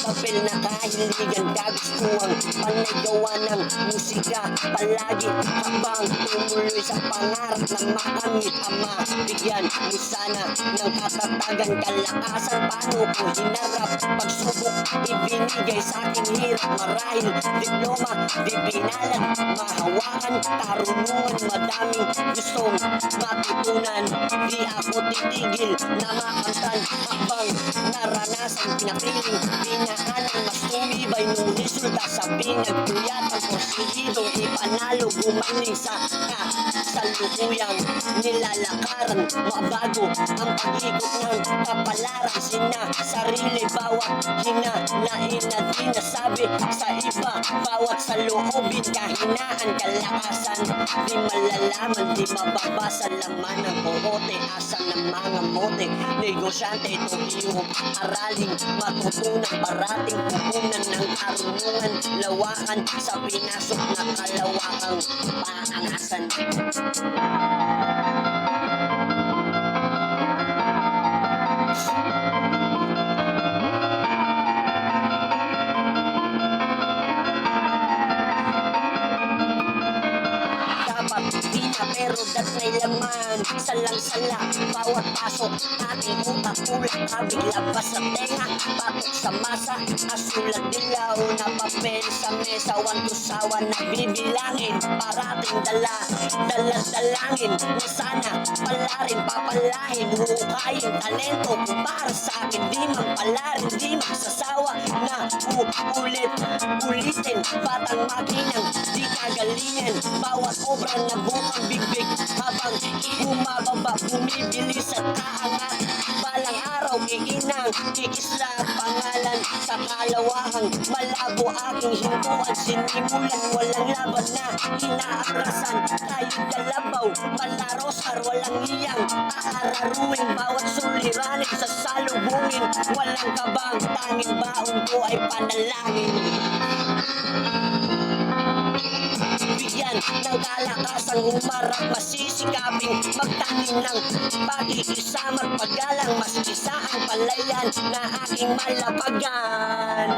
papel na kahiligan, kagustuhan, panay gawa ng musika palagi habang tumuloy sa pangarap na makamit ang mabigyan mo sana ng katatagan, kalakasan. Paano ko hinarap pagsubok ibinigay sa aking hirap, marahil diploma di binalan, mahawakan karunungan, madaming gustong matutunan. Di ako titigil na makamtan habang naranasan, pinapiling pinaanan, mas tumibay nung resulta sa pinagpuyatan, porsigidong ipanalo, gumaling sa kasalukuyang nilalakaran, mabago ang pag-ikot ng kapalaran, sinasarili bawat hinanain na di nasabi sa iba, bawat saloobin, kahinaan, kalakasan, di malalaman, di mababasa laman ng koote, asa ng mga mote, negosyante, itong iyong araling matutunan, parating pupunan ng karunungan, lawakan sa pinasok na kalawakang paangasan. Pero dat may laman, salang-sala bawat pasok, ating utak tulak, kabig labas sa tenga, patok sa masa, asulat dilaw na papel sa mesa, wantusawa na bibilangin, parating daladalangin, na sana palarin, papalahin, hukayin talento ko para sa akin, di man palarin, di magsasawa na ulitin, batang makinang di kagalingan, bawat obra na bukang bigbig habang bumababa, bumibilis at aangat, balang araw kikinang kikisla pangalan sa kalawakang, malabo aking hintuan, sinimulan walang laban na inaatrasan, tayo dalabaw palarosar, walang iyang aararuin, bawat suliranin sa salubungin, walang kabang, tanging baon ko ay panalangin. Bigyan ng kalakasang humarap, masisikaping magtanim ng pag-iisama at paggalang, mas isa ang palayan na aking malapagan.